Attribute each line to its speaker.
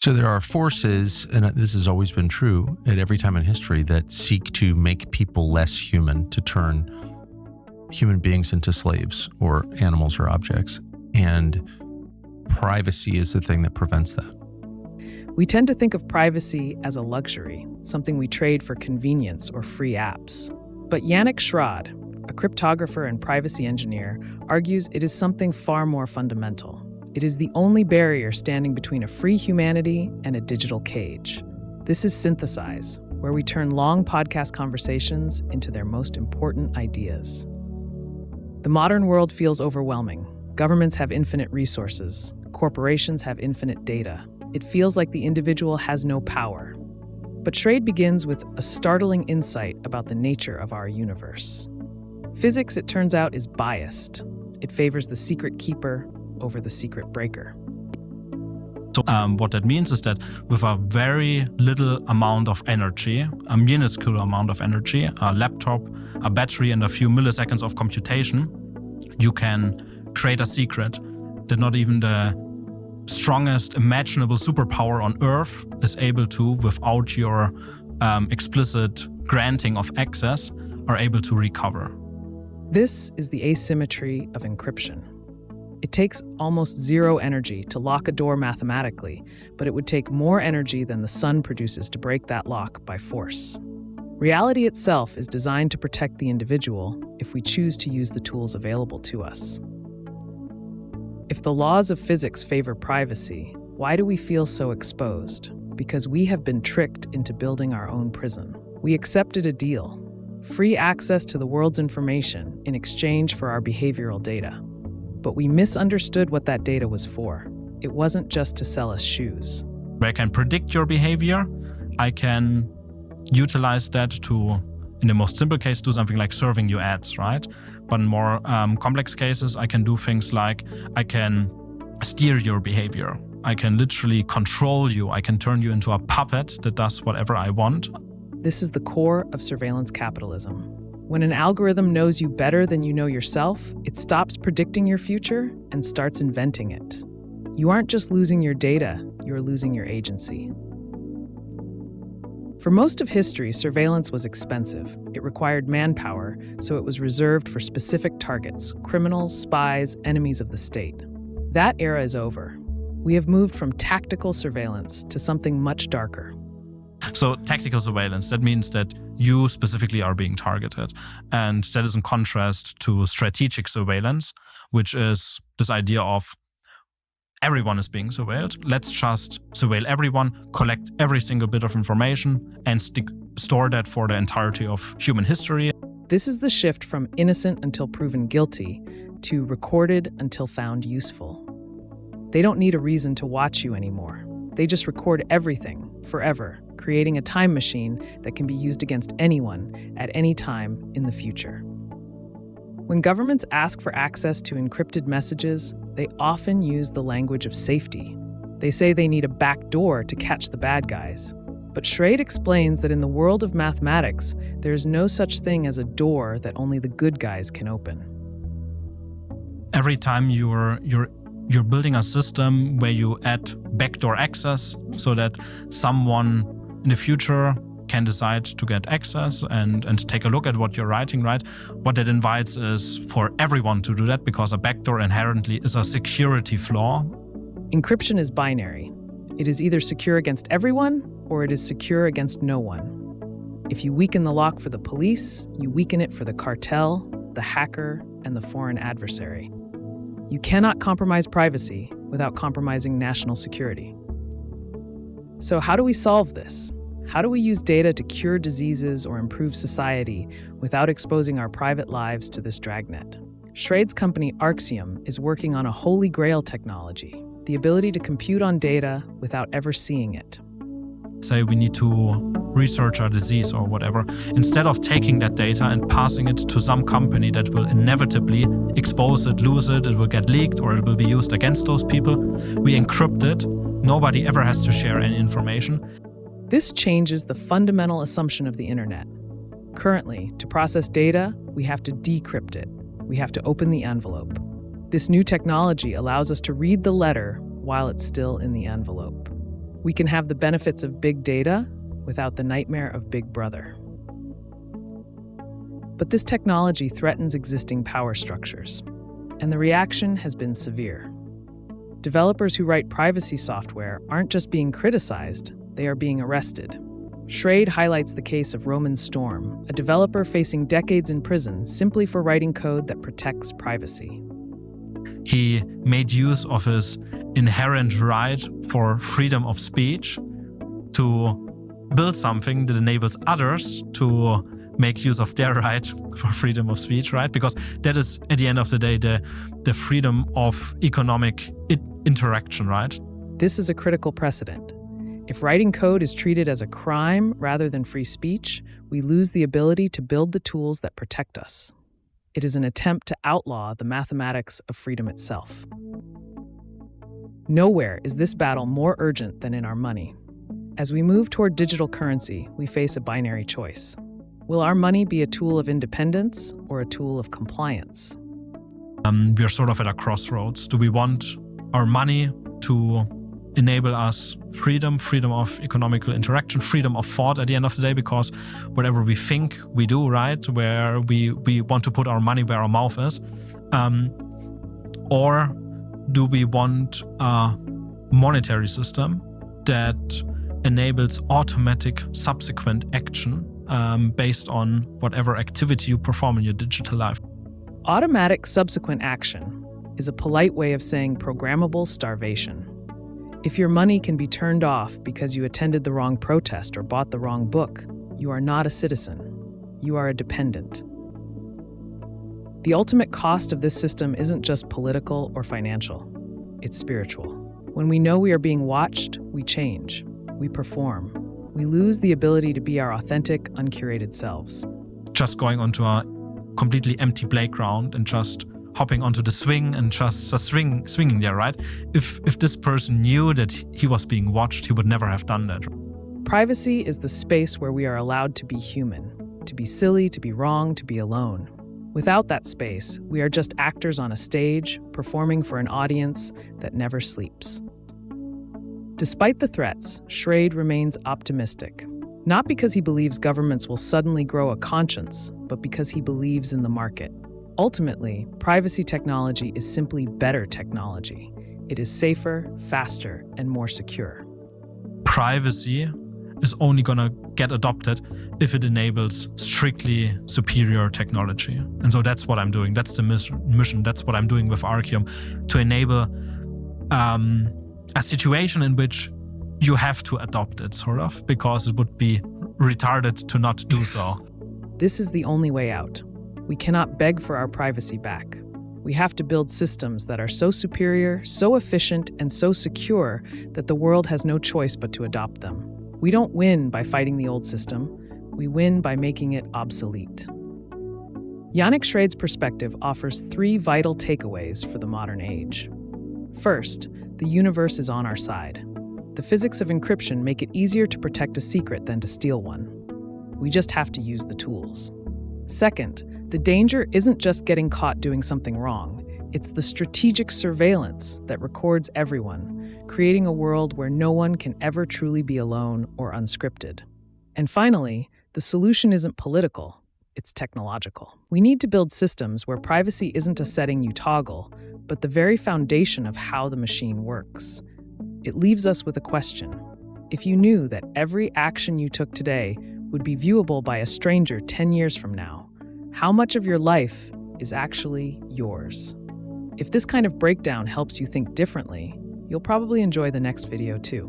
Speaker 1: So there are forces, and this has always been true at every time in history, that seek to make people less human, to turn human beings into slaves or animals or objects. And privacy is the thing that prevents that.
Speaker 2: We tend to think of privacy as a luxury, something we trade for convenience or free apps. But Yanik Schrade, a cryptographer and privacy engineer, argues it is something far more fundamental. It is the only barrier standing between a free humanity and a digital cage. This is Synthesize, where we turn long podcast conversations into their most important ideas. The modern world feels overwhelming. Governments have infinite resources. Corporations have infinite data. It feels like the individual has no power. But Schrade begins with a startling insight about the nature of our universe. Physics, it turns out, is biased. It favors the secret keeper over the secret breaker.
Speaker 3: So what that means is that with a very little amount of energy, a minuscule amount of energy, a laptop, a battery, and a few milliseconds of computation, you can create a secret that not even the strongest imaginable superpower on Earth is able to, without your explicit granting of access, are able to recover.
Speaker 2: This is the asymmetry of encryption. It takes almost zero energy to lock a door mathematically, but it would take more energy than the sun produces to break that lock by force. Reality itself is designed to protect the individual if we choose to use the tools available to us. If the laws of physics favor privacy, why do we feel so exposed? Because we have been tricked into building our own prison. We accepted a deal: free access to the world's information in exchange for our behavioral data. But we misunderstood what that data was for. It wasn't just to sell us shoes.
Speaker 3: I can predict your behavior. I can utilize that to, in the most simple case, do something like serving you ads, right? But in more complex cases, I can do things like I can steer your behavior. I can literally control you. I can turn you into a puppet that does whatever I want.
Speaker 2: This is the core of surveillance capitalism. When an algorithm knows you better than you know yourself, it stops predicting your future and starts inventing it. You aren't just losing your data, you're losing your agency. For most of history, surveillance was expensive. It required manpower, so it was reserved for specific targets: criminals, spies, enemies of the state. That era is over. We have moved from tactical surveillance to something much darker.
Speaker 3: So tactical surveillance, that means that you specifically are being targeted. And that is in contrast to strategic surveillance, which is this idea of everyone is being surveilled. Let's just surveil everyone, collect every single bit of information, and store that for the entirety of human history.
Speaker 2: This is the shift from innocent until proven guilty to recorded until found useful. They don't need a reason to watch you anymore. They just record everything, forever, creating a time machine that can be used against anyone at any time in the future. When governments ask for access to encrypted messages, they often use the language of safety. They say they need a back door to catch the bad guys. But Schrade explains that in the world of mathematics, there is no such thing as a door that only the good guys can open.
Speaker 3: Every time you're building a system where you add backdoor access so that someone in the future can decide to get access and take a look at what you're writing, right? What that invites is for everyone to do that, because a backdoor inherently is a security flaw.
Speaker 2: Encryption is binary. It is either secure against everyone or it is secure against no one. If you weaken the lock for the police, you weaken it for the cartel, the hacker, and the foreign adversary. You cannot compromise privacy without compromising national security. So how do we solve this? How do we use data to cure diseases or improve society without exposing our private lives to this dragnet? Schrade's company Arcium is working on a holy grail technology, the ability to compute on data without ever seeing it.
Speaker 3: Say we need to research a disease or whatever. Instead of taking that data and passing it to some company that will inevitably expose it, lose it, it will get leaked, or it will be used against those people, we encrypt it. Nobody ever has to share any information.
Speaker 2: This changes the fundamental assumption of the internet. Currently, to process data, we have to decrypt it. We have to open the envelope. This new technology allows us to read the letter while it's still in the envelope. We can have the benefits of big data without the nightmare of Big Brother. But this technology threatens existing power structures, and the reaction has been severe. Developers who write privacy software aren't just being criticized, they are being arrested. Schrade highlights the case of Roman Storm, a developer facing decades in prison simply for writing code that protects privacy.
Speaker 3: He made use of his inherent right for freedom of speech to build something that enables others to make use of their right for freedom of speech, right? Because that is, at the end of the day, the freedom of economic interaction, right?
Speaker 2: This is a critical precedent. If writing code is treated as a crime rather than free speech, we lose the ability to build the tools that protect us. It is an attempt to outlaw the mathematics of freedom itself. Nowhere is this battle more urgent than in our money. As we move toward digital currency, we face a binary choice. Will our money be a tool of independence or a tool of compliance?
Speaker 3: We're sort of at a crossroads. Do we want our money to enable us freedom of economical interaction, freedom of thought at the end of the day, because whatever we think we do, right, where we want to put our money where our mouth is, or do we want a monetary system that enables automatic subsequent action based on whatever activity you perform in your digital life?
Speaker 2: Automatic subsequent action is a polite way of saying programmable starvation. If your money can be turned off because you attended the wrong protest or bought the wrong book, you are not a citizen. You are a dependent. The ultimate cost of this system isn't just political or financial. It's spiritual. When we know we are being watched, we change. We perform. We lose the ability to be our authentic, uncurated selves.
Speaker 3: Just going onto a completely empty playground and just hopping onto the swing and just swinging there, right? If this person knew that he was being watched, he would never have done that.
Speaker 2: Privacy is the space where we are allowed to be human, to be silly, to be wrong, to be alone. Without that space, we are just actors on a stage, performing for an audience that never sleeps. Despite the threats, Schrade remains optimistic. Not because he believes governments will suddenly grow a conscience, but because he believes in the market. Ultimately, privacy technology is simply better technology. It is safer, faster, and more secure.
Speaker 3: Privacy is only gonna get adopted if it enables strictly superior technology. And so that's what I'm doing. That's the mission. That's what I'm doing with Arcium, to enable a situation in which you have to adopt it, sort of, because it would be retarded to not do so.
Speaker 2: This is the only way out. We cannot beg for our privacy back. We have to build systems that are so superior, so efficient, and so secure that the world has no choice but to adopt them. We don't win by fighting the old system. We win by making it obsolete. Yanik Schrade's perspective offers 3 vital takeaways for the modern age. First, the universe is on our side. The physics of encryption make it easier to protect a secret than to steal one. We just have to use the tools. Second, the danger isn't just getting caught doing something wrong. It's the strategic surveillance that records everyone, creating a world where no one can ever truly be alone or unscripted. And finally, the solution isn't political, it's technological. We need to build systems where privacy isn't a setting you toggle, but the very foundation of how the machine works. It leaves us with a question. If you knew that every action you took today would be viewable by a stranger 10 years from now, how much of your life is actually yours? If this kind of breakdown helps you think differently, you'll probably enjoy the next video too.